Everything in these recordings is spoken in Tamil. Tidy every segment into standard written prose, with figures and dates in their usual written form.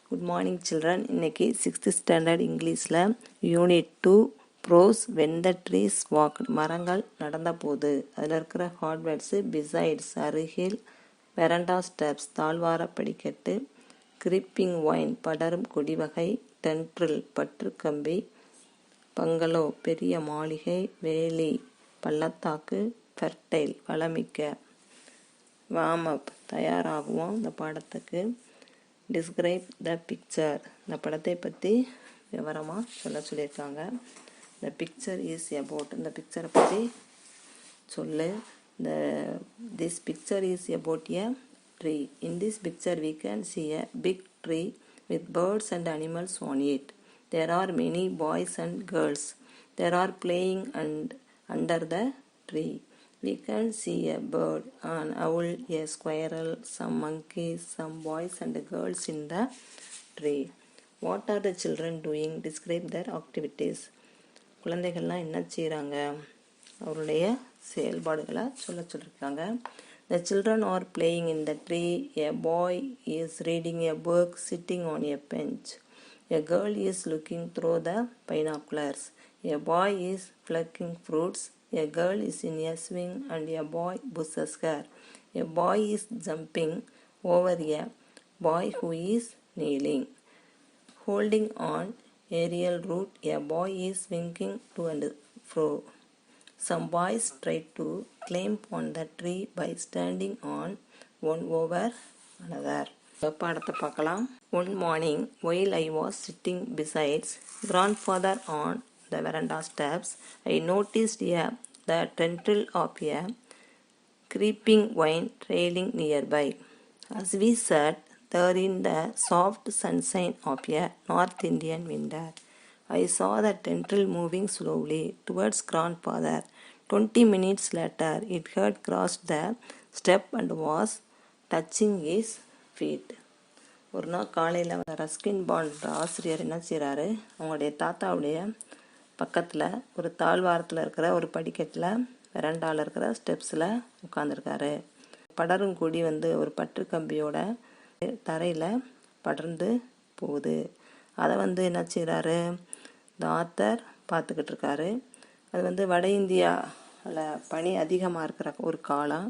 Good morning children. இன்னைக்கு 6th ஸ்டாண்டர்ட் இங்கிலீஷில் unit 2 prose when the trees walk, மரங்கள் நடந்த போது. அதில் இருக்கிற ஹார்ட் வேர்ட்ஸு பிசைட்ஸ் அருகில், வெரண்டா ஸ்டெப்ஸ் தாழ்வார படிக்கட்டு, கிரிப்பிங் ஒயின் படரும் கொடி வகை, டென்ட்ரில் பற்றுக்கம்பி, பங்களோ பெரிய மாளிகை, வேலி பள்ளத்தாக்கு, ஃபெர்டைல் வளமிக்க. வார்ம் அப் தயாராகுவோம் இந்த பாடத்துக்கு. டிஸ்கிரைப் த பிக்சர், இந்த படத்தை பற்றி விவரமாக சொல்லியிருக்காங்க. த பிக்சர் இஸ் அபவுட், இந்த பிக்சரை பற்றி சொல்லு. This picture is about a tree. In this picture we can see a big tree with birds and animals on it. There are many boys and girls. They are playing under the tree. We can see a bird, an owl, a squirrel, some monkeys, some boys and girls in the tree. What are the children doing? Describe their activities. குழந்தைகள்லாம் என்ன செய்கிறாங்க, அவருடைய செயல்பாடுகளை சொல்லியிருக்காங்க. The children are playing in the tree. A boy is reading a book sitting on a bench. A girl is looking through the binoculars. A boy is plucking fruits. A girl is in a swing and a boy pushes her. A boy is jumping over a boy who is kneeling. Holding on aerial root, a boy is swinging to and fro. Some boys try to climb on the tree by standing on one over another. பாடத்தை பார்க்கலாம். One morning, while I was sitting beside grandfather on the veranda steps, I noticed the tendril of a creeping vine trailing nearby. As we sat there in the soft sunshine of a North Indian winter, I saw the tendril moving slowly towards grandfather. 20 minutes later, it had crossed the step and was touching his feet. ஒரு நாள் காலையில் ரஸ்கின் பாண்ட் ஆசிரியர் என்ன செய்கிறாரு, அவங்களுடைய தாத்தாவுடைய பக்கத்தில் ஒரு தாழ்வாரத்தில் இருக்கிற ஒரு படிக்கட்டில் வெரண்டாவில் இருக்கிற ஸ்டெப்ஸில் உட்காந்துருக்காரு. படரும் கொடி ஒரு பற்று கம்பியோட தரையில் படர்ந்து போகுது. அதை என்ன செய்கிறாரு, இந்த ஆத்தர் பார்த்துக்கிட்டு இருக்காரு. அது வட இந்தியாவில் பனி அதிகமாக இருக்கிற ஒரு காலம்.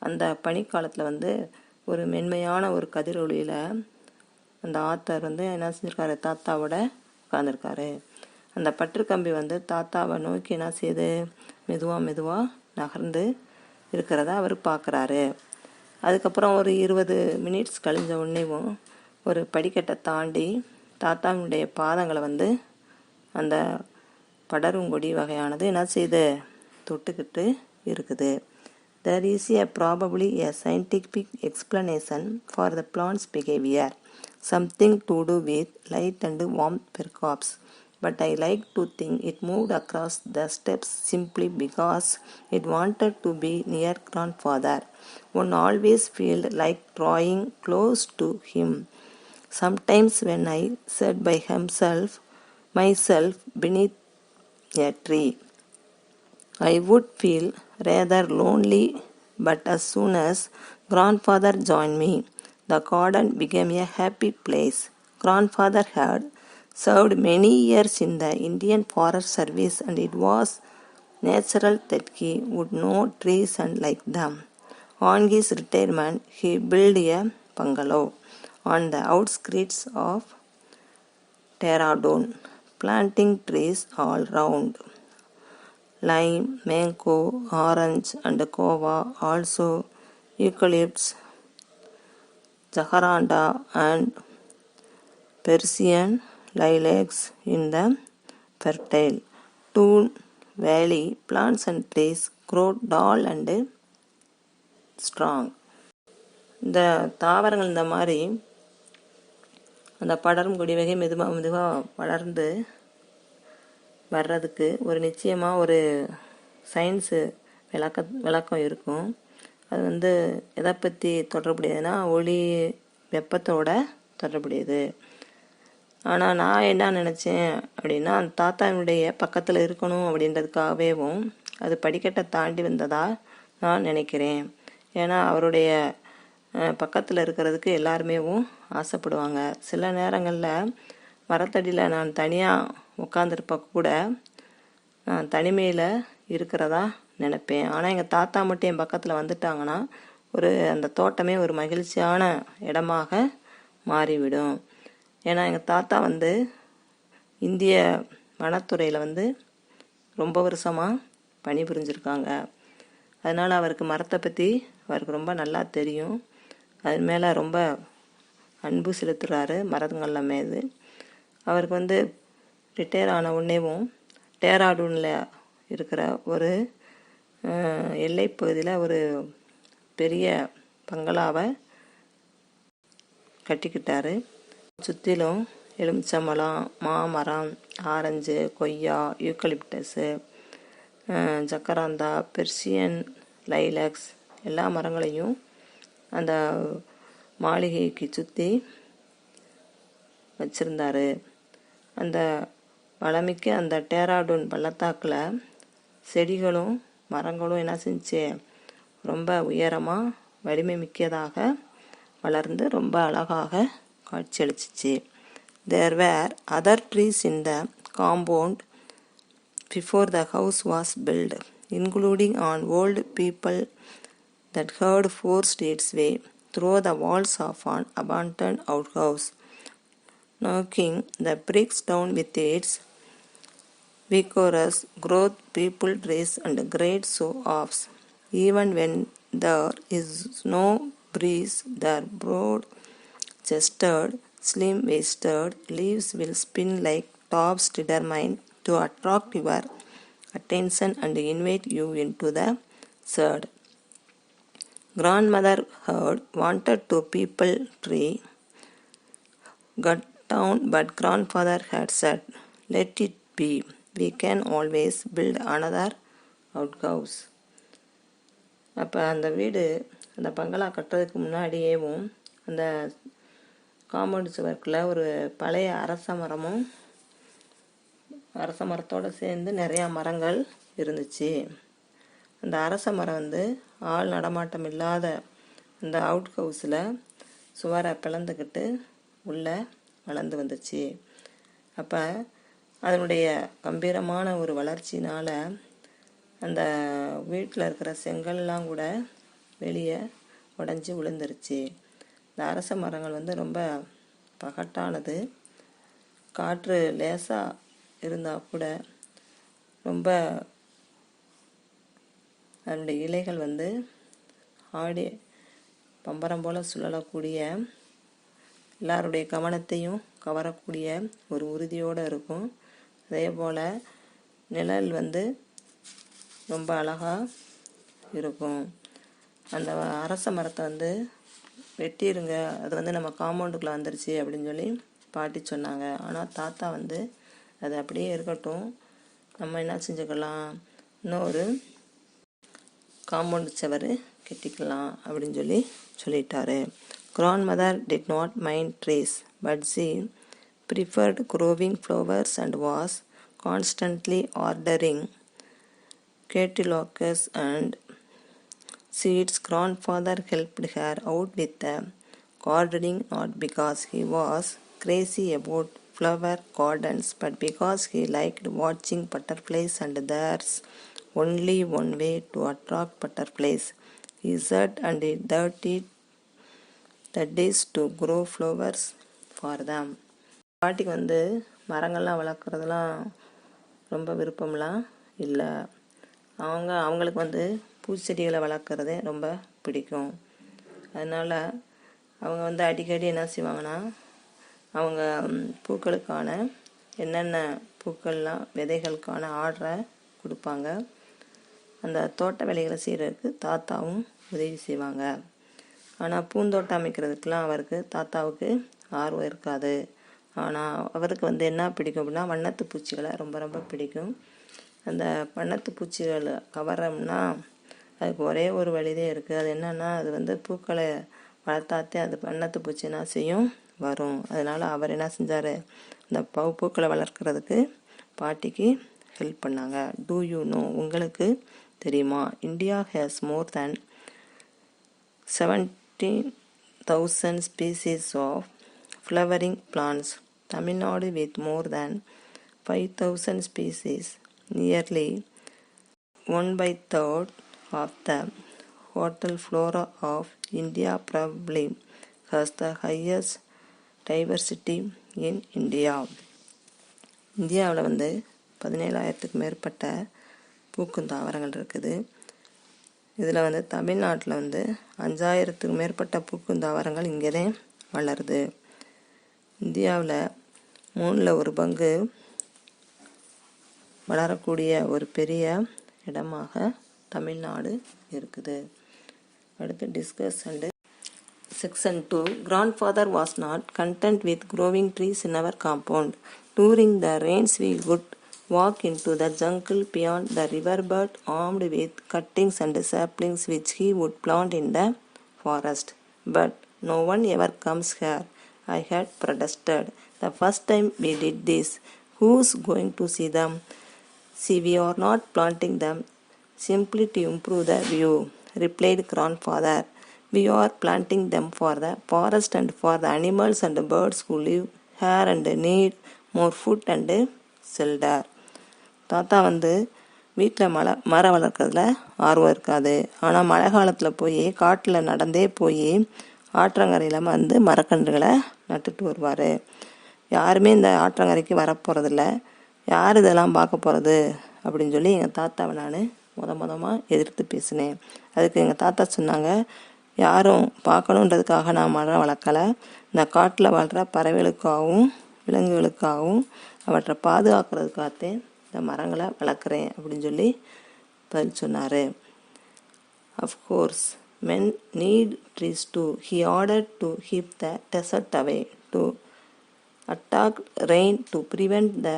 அந்த பனிக்காலத்தில் ஒரு மென்மையான ஒரு கதிரொளியில் அந்த ஆத்தர் என்ன செஞ்சுருக்காரு, தாத்தாவோட உட்காந்துருக்காரு. அந்த பற்றுக்கம்பி தாத்தாவை நோக்கி என்ன செய்யுது, மெதுவாக நகர்ந்து இருக்கிறத அவர் பார்க்குறாரு. அதுக்கப்புறம் ஒரு 20 மினிட்ஸ் கழிஞ்ச உடனேவும் ஒரு படிக்கட்டை தாண்டி தாத்தாவுடைய பாதங்களை அந்த படருங்கொடி வகையானது என்ன செய்யுது, தொட்டுக்கிட்டு இருக்குது. There is probably a scientific explanation for the plant's behavior, something to do with light and warmth perhaps, but I like to think it moved across the steps simply because it wanted to be near grandfather. One always felt like drawing close to him. Sometimes when I sat by myself beneath a tree, I would feel rather lonely, but as soon as grandfather joined me, the garden became a happy place. Grandfather had served many years in the Indian Forest Service, and it was natural that he would know trees and like them. On his retirement, he built a bungalow on the outskirts of Dehradun, planting trees all round. Lime, mango, orange and guava, also eucalyptus, jacaranda and Persian lilacs in the fertile Doon Valley. Plants and trees grow tall and strong. இந்த தாவரங்கள் இந்த மாதிரி அந்த படரும் கொடி வகை மெதுவாக வளர்ந்து வர்றதுக்கு ஒரு நிச்சயமாக ஒரு சயின்ஸு விளக்கம் இருக்கும். அது எதை பற்றி தொடர்புடையதுன்னா ஒளி வெப்பத்தோட தொடர்புடையது. ஆனால் நான் என்ன நினச்சேன் அப்படின்னா, அந்த தாத்தாவுடைய பக்கத்தில் இருக்கணும் அப்படின்றதுக்காகவேவும் அது படிக்கட்டை தாண்டி வந்ததா நான் நினைக்கிறேன். ஏன்னா அவருடைய பக்கத்தில் இருக்கிறதுக்கு எல்லாருமேவும் ஆசைப்படுவாங்க. சில நேரங்களில் மரத்தடியில் நான் தனியாக உட்காந்துருப்ப கூட நான் தனிமையில் இருக்கிறதா நினைப்பேன். ஆனால் எங்கள் தாத்தா மட்டும் என் பக்கத்தில் வந்துட்டாங்கன்னா அந்த தோட்டமே ஒரு மகிழ்ச்சியான இடமாக மாறிவிடும். ஏன்னா எங்கள் தாத்தா இந்திய வனத்துறையில் ரொம்ப வருஷமாக பணிபுரிஞ்சிருக்காங்க. அதனால் அவருக்கு மரத்தை பற்றி அவருக்கு ரொம்ப நல்லா தெரியும். அது மேலே ரொம்ப அன்பு செலுத்துகிறாரு மரங்களில் மீது. அவருக்கு ரிட்டையர் ஆன உடனேவும் டேராடூனில் இருக்கிற ஒரு எல்லை பகுதியில் ஒரு பெரிய பங்களாவை கட்டிக்கிட்டாரு. சுற்றிலும் எலுமிச்சம்பழம், மாமரம், ஆரஞ்சு, கொய்யா, யூக்கலிப்டஸு, ஜக்கராந்தா, பெர்சியன் லைலக்ஸ் எல்லா மரங்களையும் அந்த மாளிகைக்கு சுற்றி வச்சுருந்தாரு. அந்த வளமிக்க அந்த டேராடூன் பள்ளத்தாக்கில் செடிகளும் மரங்களும் என்ன செஞ்சு ரொம்ப உயரமாக வலிமை மிக்கதாக வளர்ந்து ரொம்ப அழகாக காட்சியளிச்சிச்சு. There were other trees in the compound before the house was built, including an old people that had forced its way through the walls of an abandoned outhouse, knocking the bricks down with its vigorous growth. People trees and great show-offs. Even when there is no breeze, their broad-chested, slim-waisted leaves will spin like tops determined to attract your attention and invite you into the shade. Grandmother had wanted to people tree cut down, but grandfather had said, "Let it be. We can always build another outhouse." அப்போ அந்த வீடு அந்த பங்களா கட்டுறதுக்கு முன்னாடியேவும் அந்த காம்பவுண்டு சுவர்க்குள்ள ஒரு பழைய அரச மரத்தோடு சேர்ந்து நிறையா மரங்கள் இருந்துச்சு. அந்த அரச மரம் ஆள் நடமாட்டம் இல்லாத அந்த அவுட் ஹவுஸில் சுவரை பிளந்துக்கிட்டு உள்ளே வளர்ந்து வந்துச்சு. அப்போ அதனுடைய கம்பீரமான ஒரு வளர்ச்சினால் அந்த வீட்டில் இருக்கிற செங்கல்லாம் கூட வெளியே உடஞ்சி விழுந்துருச்சு. இந்த அரச மரங்கள் ரொம்ப பகட்டானது. காற்று லேசாக இருந்தால் கூட ரொம்ப அதனுடைய இலைகள் ஆடி பம்பரம் போல் சுழலக்கூடிய எல்லாருடைய கவனத்தையும் கவரக்கூடிய ஒரு உறுதியோடு இருக்கும். அதே போல் நிழல் ரொம்ப அழகாக இருக்கும். அந்த அரச மரத்தை வெட்டிடுங்க, அது நம்ம காம்பவுண்டுக்குள்ளே வந்துருச்சு அப்படின்னு சொல்லி பாட்டி சொன்னாங்க. ஆனால் தாத்தா அது அப்படியே இருக்கட்டும், நம்ம என்ன செஞ்சுக்கலாம், இன்னொரு காம்பவுண்டு சுவர் கட்டிக்கலாம் அப்படின்னு சொல்லிட்டாரு. Grandmother did not mind trees, but she preferred growing flowers and was constantly ordering catalogs and seeds. Grandfather helped her out with the gardening, not because he was crazy about flower gardens, but because he liked watching butterflies, and there's only one way to attract butterflies, he said, and that is to grow flowers for them. பாட்டிக்கு மரங்கள்லாம் வளர்க்குறதுலாம் ரொம்ப விருப்பம்லாம் இல்லை. அவங்களுக்கு பூச்செடிகளை வளர்க்குறதே ரொம்ப பிடிக்கும். அதனால் அவங்க அடிக்கடி என்ன செய்வாங்கன்னா, அவங்க பூக்களுக்கான என்னென்ன பூக்கள்லாம் விதைகளுக்கான ஆர்டரை கொடுப்பாங்க. அந்த தோட்ட வேலைகளை செய்கிறதுக்கு தாத்தாவும் உதவி செய்வாங்க. ஆனால் பூந்தோட்டம் அமைக்கிறதுக்கெலாம் தாத்தாவுக்கு ஆர்வம் இருக்காது. ஆனால் அவருக்கு என்ன பிடிக்கும் அப்படின்னா, வண்ணத்து பூச்சிகளை ரொம்ப ரொம்ப பிடிக்கும். அந்த வண்ணத்து பூச்சிகளை கவரம்னா அதுக்கு ஒரே ஒரு வழிதே இருக்குது. அது என்னென்னா, அது பூக்களை வளர்த்தாத்தே அது வண்ணத்து பூச்சி என்ன செய்யும், வரும். அதனால் அவர் என்ன செஞ்சார், இந்த பூக்களை வளர்க்குறதுக்கு பாட்டிக்கு ஹெல்ப் பண்ணாங்க. டூ யூ நோ, உங்களுக்கு தெரியுமா, India has more than 17,000 species of flowering plants. Tamil Nadu with more than 5,000 species, nearly 1/3 of the total flora of India probably has the highest diversity in India. இந்தியாவில் 17,000க்கு மேற்பட்ட பூக்கும் தாவரங்கள் இருக்குது. இதில் தமிழ்நாட்டில் 5,000க்கு மேற்பட்ட பூக்கும் தாவரங்கள் இங்கே தான் வளருது. இந்தியாவில் 1/3 பங்கு வளரக்கூடிய ஒரு பெரிய இடமாக தமிழ்நாடு இருக்குது. அடுத்து discuss and Section 2. Grandfather was not content with growing trees in our compound. During the rains we would walk into the jungle beyond the riverbed armed with cuttings and saplings which he would plant in the forest. But no one ever comes here, I had protested. The first time we did this, who's going to see them? See, we are not planting them simply to improve the view, replied grandfather. We are planting them for the forest and for the animals and the birds who live here and need more food and shelter. தாத்தா வீட்டில் மரம் வளர்க்குறதுல ஆர்வம் இருக்காது. ஆனால் மழை காலத்தில் போய் காட்டில் நடந்தே போய் ஆற்றங்கரையில் மரக்கன்றுகளை நட்டுட்டு வருவார். யாருமே இந்த ஆற்றங்கரைக்கு வரப்போகிறதில்ல, யார் இதெல்லாம் பார்க்க போகிறது அப்படின்னு சொல்லி எங்கள் தாத்தாவை நான் மொதமாக எதிர்த்து பேசினேன். அதுக்கு எங்கள் தாத்தா சொன்னாங்க, யாரும் பார்க்கணுன்றதுக்காக நான் மரம் வளர்க்கலை, இந்த காட்டில் வாழ்கிற பறவைகளுக்காகவும் விலங்குகளுக்காகவும் அவற்றை பாதுகாக்கிறதுக்காகத்தே இந்த மரங்களை வளர்க்குறேன் அப்படின்னு சொல்லி பதில் சொன்னார். Of course men need trees too. He ordered to keep the desert away, to attack rain, to prevent the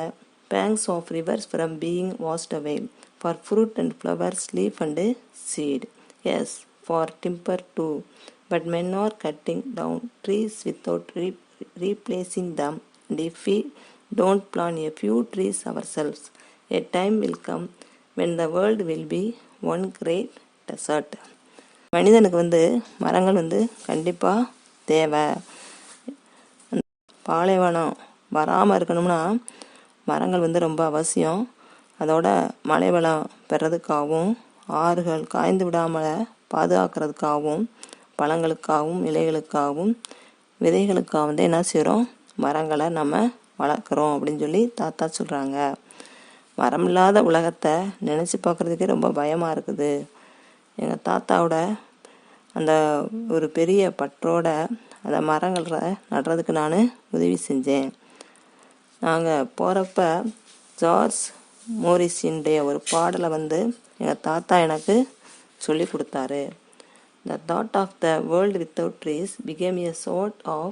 banks of rivers from being washed away, for fruit and flowers, leaf and seed. Yes, for timber too. But men are cutting down trees without replacing them. And if we don't plant a few trees ourselves, a time will come when the world will be one great desert. மனிதனுக்கு மரங்கள் கண்டிப்பாக தேவை. பாலைவனம் வராமல் இருக்கணும்னா மரங்கள் ரொம்ப அவசியம். அதோட மழை வளம் பெறதுக்காகவும் ஆறுகள் காய்ந்து விடாமல் பாதுகாக்கிறதுக்காகவும் பழங்களுக்காகவும் இலைகளுக்காகவும் விதைகளுக்காகவும் என்ன செய்கிறோம், மரங்களை நம்ம வளர்க்குறோம் அப்படின்னு சொல்லி தாத்தா சொல்கிறாங்க. மரம் இல்லாத உலகத்தை நினச்சி பார்க்குறதுக்கே ரொம்ப பயமாக இருக்குது. எங்கள் தாத்தாவோட அந்த ஒரு பெரிய பற்றோட அந்த மரங்களை நடுறதுக்கு நான் உதவி செஞ்சேன். நாங்கள் போகிறப்ப ஜார்ஜ் மோரிஸினுடைய ஒரு பாடலை எங்கள் தாத்தா எனக்கு சொல்லி கொடுத்தாரு. The thought of the world without trees became a sort of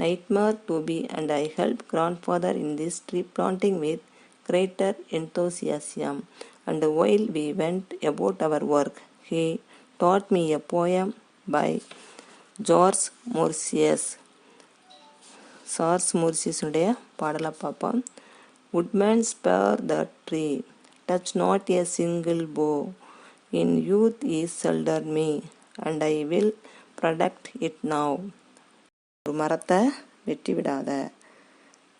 nightmare to me, and I helped grandfather in this tree planting with greater enthusiasm. And while we went about our work, he taught me a poem by George Morsius. உடைய பாடலை பார்ப்போம். Woodman spare the tree, touch not a single bough. In youth he sheltered me, and I will protect it now. ஒரு மரத்தை வெட்டி விடாத,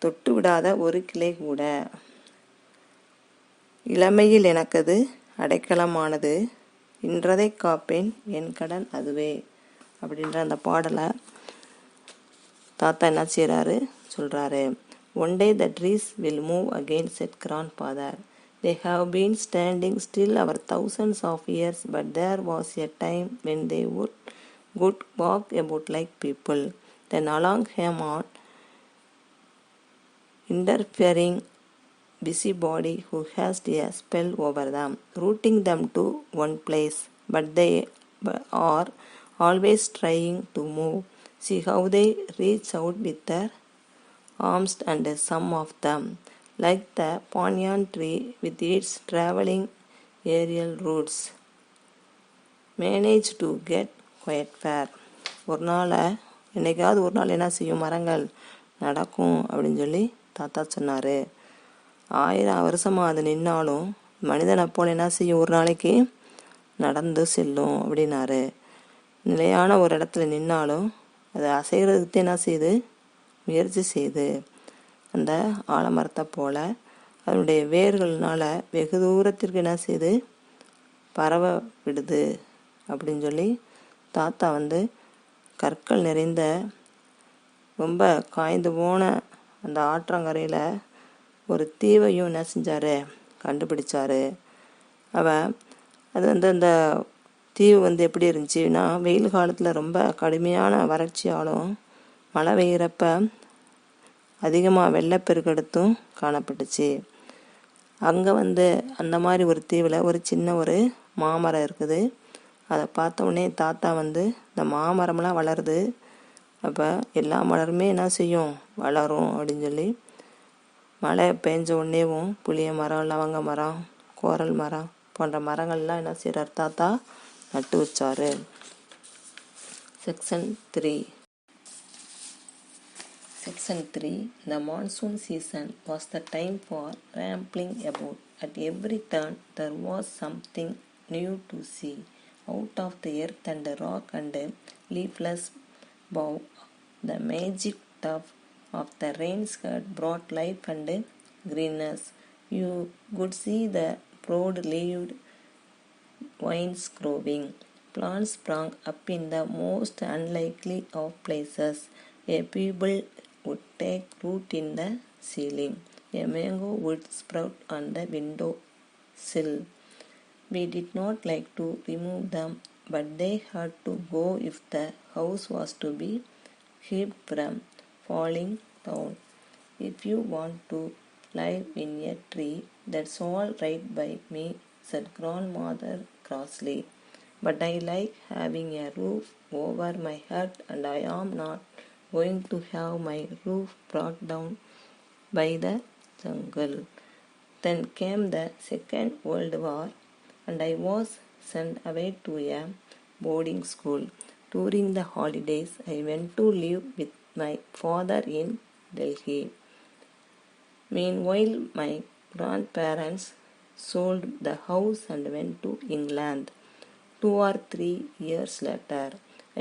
தொட்டு விடாத ஒரு கிளை கூட, இளமையில் எனக்கது அடைக்கலமானது, இன்றதை காப்பேன் என் கடன் அதுவே அப்படின்ற அந்த பாடலை தாத்தா என்ன செய்கிறாரு சொல்கிறாரு. One day the trees will move again, said grandfather. They have been standing still over thousands of years, but there was a time when they would walk about like people. Then along came on interfering busybody who has a spell over them, rooting them to one place, but they are always trying to move. See how they reach out with their arms, and some of them, like the banyan tree with its traveling aerial roots, manage to get quite far. என்னைக்காவது ஒரு நாள் என்ன செய்யும், மரங்கள் நடக்கும் அப்படின்னு சொல்லி தாத்தா சொன்னார். 1000 வருஷமாக அது நின்னாலும் மனிதனை போல் என்ன செய்யும், ஒரு நாளைக்கு நடந்து செல்லும் அப்படின்னாரு. நிலையான ஒரு இடத்துல நின்னாலும் அது அசைகிறதுக்கு என்ன செய்யுது, முயற்சி செய்து அந்த ஆலமரத்தை போல அதனுடைய வேர்கள்னால வெகு தூரத்திற்கு என்ன செய்து பரவ விடுது அப்படின்னு சொல்லி தாத்தா வந்து கற்கள் நிறைந்த ரொம்ப காய்ந்து போன அந்த ஆற்றங்கரையில் ஒரு தீவையும் என்ன செஞ்சார் கண்டுபிடிச்சாரு. அது வந்து அந்த தீவு வந்து எப்படி இருந்துச்சுன்னா வெயில் காலத்தில் ரொம்ப கடுமையான வறட்சியாலும் மழை பெய்கிறப்ப அதிகமாக வெள்ளப்பெருக்கெடுத்தும் காணப்பட்டுச்சு. அங்கே வந்து அந்த மாதிரி ஒரு தீவில் ஒரு சின்ன ஒரு மாமரம் இருக்குது. அதை பார்த்த உடனே தாத்தா வந்து இந்த மாமரம்லாம் வளருது, அப்போ எல்லா மலருமே என்ன செய்யும் வளரும் அப்படின்னு சொல்லி மழை பெஞ்ச உடனேவும் புளிய மரம், லவங்க மரம், கோரல் மரம் போன்ற மரங்கள்லாம் என்ன செய்கிறார் தாத்தா நட்டு வச்சாரு. Section 3. The monsoon season was the time for rambling about. At every turn there was something new to see. Out of the earth and rock and leafless bough, the magic tuft of the rain skirt brought life and greenness. You could see the broad-leaved vines growing. Plants sprang up in the most unlikely of places. A pebble would take root in the ceiling. A mango would sprout on the window sill. We did not like to remove them, but they had to go if the house was to be kept from falling down. If you want to live in a tree, that's all right by me, said grandmother crossly. But I like having a roof over my head, and I am not going to have my roof brought down by the jungle. Then came the Second World War, and I was sent away to a boarding school. During the holidays, I went to live with my father in Delhi. Meanwhile, my grandparents sold the house and went to England. 2 or 3 years later,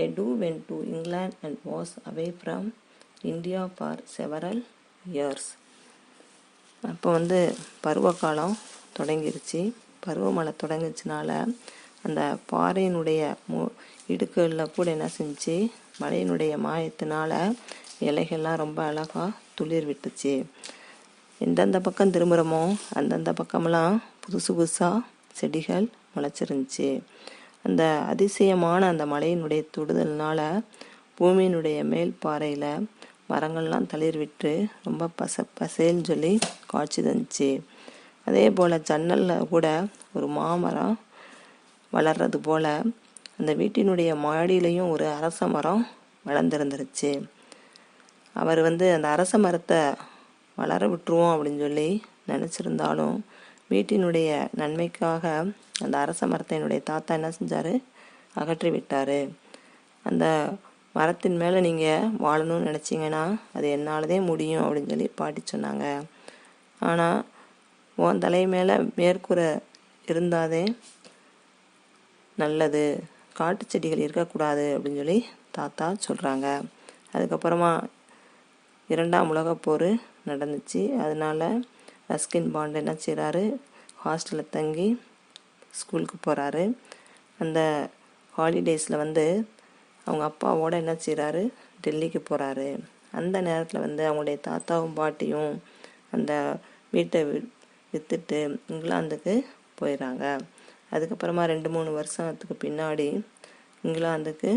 I went to England and was away from India for several years. அப்போ வந்து பருவகாலம் தொடங்கிருச்சு. பருவமழை தொடங்கிச்சுனால அந்த பாறையினுடைய இடுக்குகளில் கூட என்ன செஞ்சு மழையினுடைய மாயத்தினால இலைகள்லாம் ரொம்ப அழகாக துளிர் விட்டுச்சு. எந்தெந்த பக்கம் திரும்புகிறோமோ அந்தந்த பக்கமெல்லாம் புதுசாக செடிகள் முளைச்சிருந்துச்சு. அந்த அதிசயமான அந்த மழையினுடைய தொடுதல்னால பூமியினுடைய மேல் பாறையில் மரங்கள்லாம் தளிர் விட்டு ரொம்ப பசேல்னு சொல்லி காட்சி தந்துச்சு. அதே போல் ஜன்னலில் கூட ஒரு மாமரம் வளர்றது போல் அந்த வீட்டினுடைய மாடியிலையும் ஒரு அரச மரம் வளர்ந்துருந்துருச்சு. அவர் வந்து அந்த அரச மரத்தை வளர விட்டுருவோம் அப்படின்னு சொல்லி நினச்சிருந்தாலும் வீட்டினுடைய நன்மைக்காக அந்த அரச மரத்தை என்னுடைய தாத்தா என்ன செஞ்சார் அகற்றி விட்டார். அந்த மரத்தின் மேலே நீங்கள் வாழணும்னு நினச்சிங்கன்னா அது என்னாலதே முடியும் அப்படின்னு சொல்லி பாட்டி சொன்னாங்க. ஆனால் உன் தலை மேலே மேற்கூரை இருந்தாதே நல்லது, காட்டு செடிகள் இருக்கக்கூடாது அப்படின்னு சொல்லி தாத்தா சொல்கிறாங்க. அதுக்கப்புறமா 2ஆம் உலகப்போர் நடந்துச்சு. அதனால் ரஸ்கின் பாண்ட் என்ன செய்கிறாரு ஹாஸ்டலில் தங்கி ஸ்கூலுக்கு போகிறாரு. அந்த ஹாலிடேஸில் வந்து அவங்க அப்பாவோட என்ன செய்கிறாரு டெல்லிக்கு போகிறாரு. அந்த நேரத்தில் வந்து அவங்களுடைய தாத்தாவும் பாட்டியும் அந்த வீட்டை விற்றுட்டு இங்கிலாந்துக்கு போயிடறாங்க. அதுக்கப்புறமா 2-3 வருஷத்துக்கு பின்னாடி இங்கிலாந்துக்கு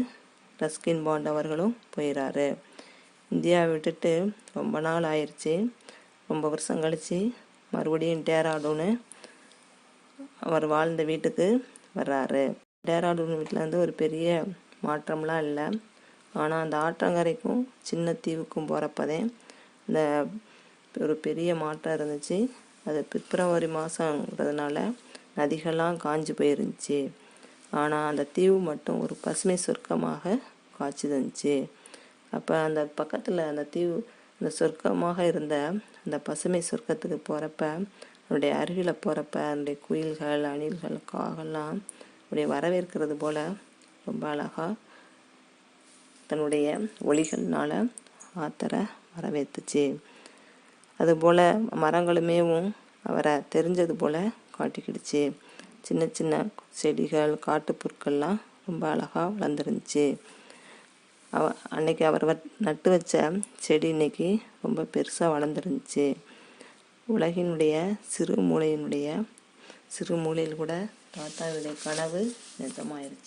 ரஸ்கின் பாண்ட் அவர்களும் போயிடறாரு. இந்தியாவை விட்டுட்டு ரொம்ப நாள் ஆயிடுச்சு. ரொம்ப வருஷம் கழித்து மறுபடியும் டேராடூன்னு அவர் வாழ்ந்த வீட்டுக்கு வர்றாரு. டேராடூன் வீட்டில் வந்து ஒரு பெரிய மாற்றம்லாம் இல்லை. ஆனால் அந்த ஆற்றங்கரைக்கும் சின்ன தீவுக்கும் போகிறப்பதே இந்த ஒரு பெரிய மாற்றம் இருந்துச்சு. அது பிப்ரவரி மாதங்கிறதுனால நதிகள்லாம் காஞ்சி போயிருந்துச்சு. ஆனால் அந்த தீவு மட்டும் ஒரு பசுமை சொர்க்கமாக காட்சி தந்துச்சு. அப்போ அந்த பக்கத்தில் அந்த தீவு அந்த சொர்க்கமாக இருந்த அந்த பசுமை சொர்க்கத்துக்கு போகிறப்ப அவருடைய அருகில் போகிறப்ப அதனுடைய குயில்கள், அணில்கள், காகெல்லாம் அவருடைய வரவேற்கிறது போல் ரொம்ப அழகாக தன்னுடைய ஒளிகள்னால் ஆத்தரை வரவேற்றுச்சு. அதுபோல் மரங்களுமேவும் அவரை தெரிஞ்சது போல் காட்டிக்கிடுச்சு. சின்ன சின்ன செடிகள் காட்டுப்புற்கள்லாம் ரொம்ப அழகாக வளர்ந்துருந்துச்சு. அன்னைக்கு அவர் நட்டு வச்ச செடி இன்னைக்கு ரொம்ப பெருசாக வளர்ந்துருந்துச்சு. உலகினுடைய சிறு மூலையில் கூட தாத்தாவுடைய கனவு நிஜமாயிருச்சு.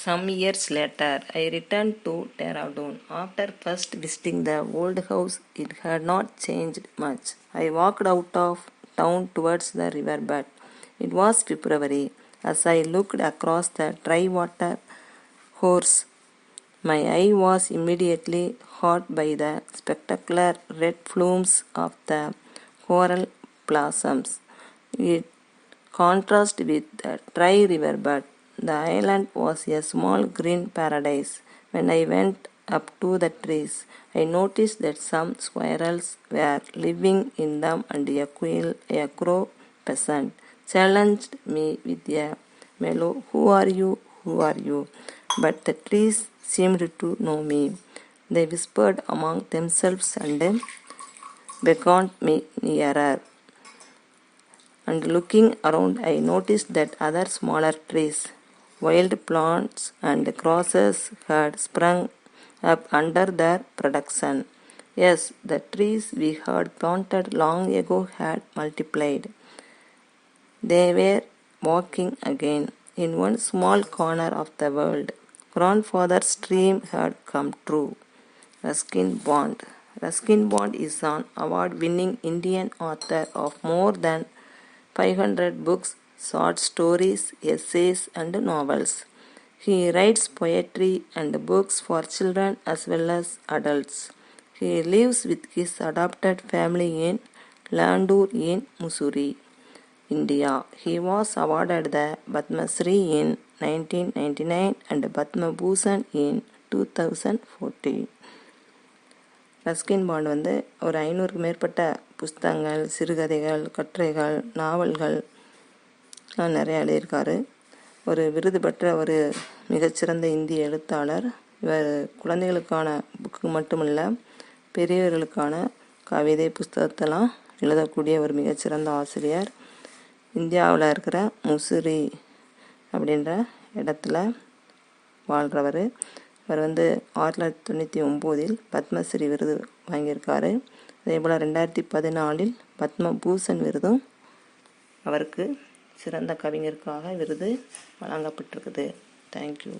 Some years later, I returned to Dehradun. After first visiting the old house, it had not changed much. I walked out of town towards the riverbed. It was February. As I looked across the dry water course, my eye was immediately caught by the spectacular red plumes of the coral blossoms. In contrast with the dry riverbed, the island was a small green paradise. When I went up to the trees, I noticed that some squirrels were living in them, and a crow peasant challenged me with a mellow, "Who are you? Who are you?" But the trees seemed to know me. They whispered among themselves and beckoned me nearer. And looking around, I noticed that other smaller trees, wild plants and grasses had sprung up under their protection. Yes, the trees we had planted long ago had multiplied. They were walking again in one small corner of the world. Grandfather's dream had come true. Ruskin Bond is an award-winning Indian author of more than 500 books, short stories, essays, and novels. He writes poetry and books for children as well as adults. He lives with his adopted family in Landur in Mussoorie, India. He was awarded the Padma Shri in 1999 and Padma Bhushan in 2014. Ruskin bond ஒரு 500க்கு மேற்பட்ட புஸ்தகங்கள், சிறுகதைகள், கட்டுரைகள், நாவல்கள் நிறையா எழுதியிருக்காரு. ஒரு விருது பெற்ற ஒரு மிகச்சிறந்த இந்திய எழுத்தாளர். இவர் குழந்தைகளுக்கான புக்கு மட்டுமில்லை, பெரியவர்களுக்கான கவிதை புஸ்தகத்தெல்லாம் எழுதக்கூடிய ஒரு மிகச்சிறந்த ஆசிரியர். இந்தியாவில் இருக்கிற முசூரி அப்படின்ற இடத்துல வாழ்கிறவர். இவர் 1999 பத்மஸ்ரீ விருது வாங்கியிருக்காரு. அதேபோல் 2014 பத்ம பூஷன் விருதும் அவருக்கு சிறந்த கவிஞருக்காக விருது வழங்கப்பட்டிருக்குது. தேங்க்யூ.